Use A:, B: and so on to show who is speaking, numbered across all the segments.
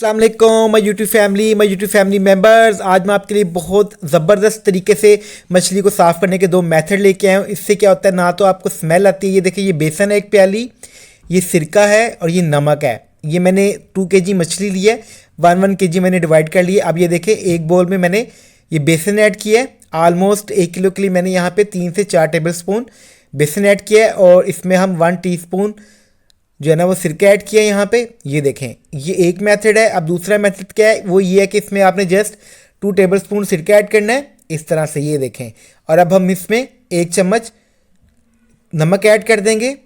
A: अस्सलाम my YouTube family members. आज मैं आपके लिए बहुत ज़बरदस्त तरीके से मछली को साफ़ करने के दो मेथड लेके आया हूँ। इससे क्या होता है, ना तो आपको स्मेल आती है। ये देखिए, ये बेसन है एक प्याली, ये सिरका है और ये नमक है। ये मैंने 2 kg मछली ली है, 1 kg मैंने डिवाइड कर लिया। अब ये देखें, एक बोल में मैंने ये बेसन ऐड किया है। ऑलमोस्ट 1 किलो के लिए मैंने यहाँ पे 3 से 4 टेबल स्पून बेसन ऐड किया है और इसमें हम 1 टीस्पून जो है ना वो सिरका ऐड किया है यहाँ पे। ये देखें, ये एक मेथड है। अब दूसरा मेथड क्या है, वो ये है कि इसमें आपने जस्ट 2 टेबल स्पून सिरका ऐड करना है इस तरह से। ये देखें, और अब हम इसमें 1 चम्मच नमक ऐड कर देंगे।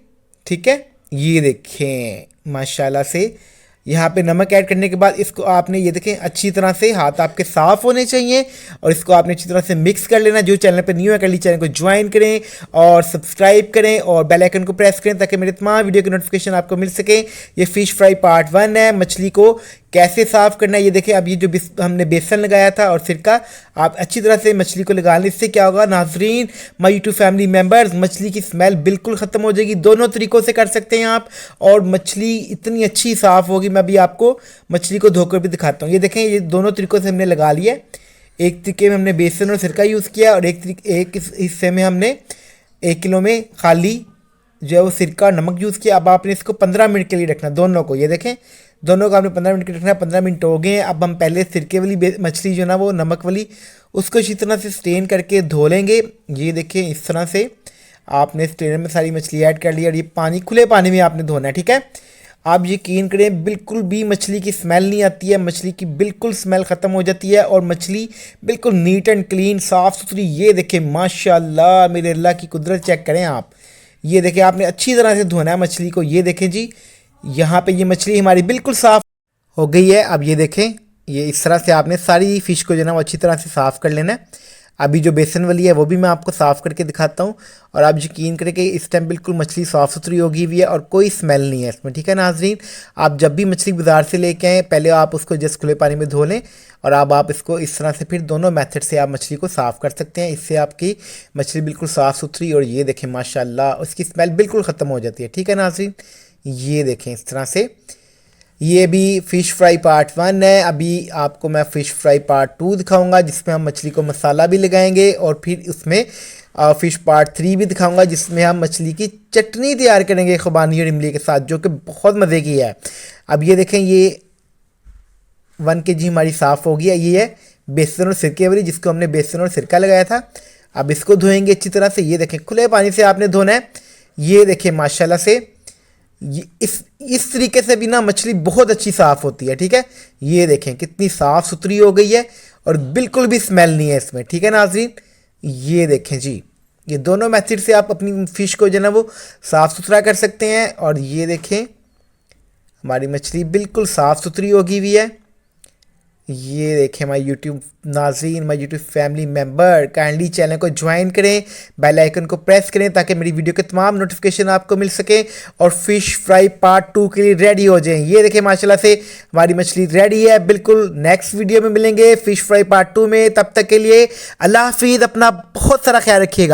A: ठीक है, ये देखें माशाल्लाह से यहाँ पे नमक ऐड करने के बाद इसको आपने ये देखें अच्छी तरह से, हाथ आपके साफ़ होने चाहिए और इसको आपने अच्छी तरह से मिक्स कर लेना। जो चैनल पे न्यू है कर चैनल को ज्वाइन करें और सब्सक्राइब करें और बेल आइकन को प्रेस करें ताकि मेरे तमाम वीडियो की नोटिफिकेशन आपको मिल सके। ये फ़िश फ्राई पार्ट 1 है। मछली को कैसे साफ़ करना है ये देखें। अब ये जो हमने बेसन लगाया था और सिरका, आप अच्छी तरह से मछली को लगा लें। इससे क्या होगा नाजरीन, माय यूट्यूब फैमिली मेम्बर्स, मछली की स्मेल बिल्कुल ख़त्म हो जाएगी। दोनों तरीक़ों से कर सकते हैं आप और मछली इतनी अच्छी साफ़ होगी। मैं अभी आपको मछली को धोकर भी दिखाता हूँ। ये देखें, ये दोनों तरीक़ों से हमने लगा लिया। एक तरीके में हमने बेसन और सिरका यूज़ किया और एक हिस्से में हमने 1 किलो में खाली जो है वो सिरका और नमक यूज़ किया। अब आपने इसको 15 मिनट के लिए रखना दोनों को। ये देखें, दोनों को आपने 15 मिनट के लिए रखना है। 15 मिनट हो गए हैं। अब हम पहले सिरके वाली मछली जो ना वो नमक वाली, उसको इसी तरह से स्टेन करके धो लेंगे। ये देखें, इस तरह से आपने स्टेनर में सारी मछली ऐड कर ली और ये पानी, खुले पानी में आपने धोना है। ठीक है, आप यकीन करें बिल्कुल भी मछली की स्मेल नहीं आती है। मछली की बिल्कुल स्मेल ख़त्म हो जाती है और मछली बिल्कुल नीट एंड क्लीन, साफ़ सुथरी। ये देखें माशाल्लाह, मेरे अल्लाह की कुदरत चेक करें आप। ये देखें, आपने अच्छी तरह से धोना है मछली को। ये देखें जी, यहाँ पे ये मछली हमारी बिल्कुल साफ़ हो गई है। अब ये देखें, ये इस तरह से आपने सारी फ़िश को जो है ना वो अच्छी तरह से साफ़ कर लेना है। अभी जो बेसन वाली है वो भी मैं आपको साफ़ करके दिखाता हूँ और आप यकीन करें कि इस टाइम बिल्कुल मछली साफ़ सुथरी होगी हुई है और कोई स्मेल नहीं है इसमें। ठीक है नाजरीन, आप जब भी मछली बाज़ार से लेके आएँ पहले आप उसको जस्ट खुले पानी में धो लें और अब आप इसको इस तरह से फिर दोनों मेथड से आप मछली को साफ़ कर सकते हैं। इससे आपकी मछली बिल्कुल साफ़ सुथरी और ये देखें माशाल्लाह उसकी स्मेल बिल्कुल ख़त्म हो जाती है। ठीक है नाजरीन, ये देखें इस तरह से। ये भी फ़िश फ्राई पार्ट 1 है। अभी आपको मैं फ़िश फ्राई पार्ट 2 दिखाऊंगा जिसमें हम मछली को मसाला भी लगाएंगे और फिर उसमें फ़िश पार्ट 3 भी दिखाऊंगा जिसमें हम मछली की चटनी तैयार करेंगे खुबानी और इमली के साथ, जो कि बहुत मज़े की है। अब ये देखें, ये 1 kg हमारी साफ़ हो गई है। ये है बेसन और सिरके वाली, जिसको हमने बेसन और सिरका लगाया था। अब इसको धोएंगे अच्छी तरह से। ये देखें, खुले पानी से आपने धोना है। ये देखें माशाल्लाह से ये इस तरीके से भी ना मछली बहुत अच्छी साफ़ होती है। ठीक है, ये देखें कितनी साफ़ सुथरी हो गई है और बिल्कुल भी स्मेल नहीं है इसमें। ठीक है नाजरीन, ये देखें जी, ये दोनों मेथड से आप अपनी फ़िश को जो है ना वो साफ़ सुथरा कर सकते हैं। और ये देखें हमारी मछली बिल्कुल साफ़ सुथरी होगी हुई है। ये देखें माय यूट्यूब नाज़रीन, my YouTube family member, kindly channel को ज्वाइन करें, बेल आइकन को प्रेस करें ताकि मेरी वीडियो के तमाम नोटिफिकेशन आपको मिल सके और फ़िश फ्राई पार्ट 2 के लिए रेडी हो जाएं। ये देखें माशाल्लाह से हमारी मछली रेडी है। बिल्कुल नेक्स्ट वीडियो में मिलेंगे फ़िश फ्राई पार्ट 2 में। तब तक के लिए अल्लाह हाफिज़, अपना बहुत सारा ख्याल रखिएगा।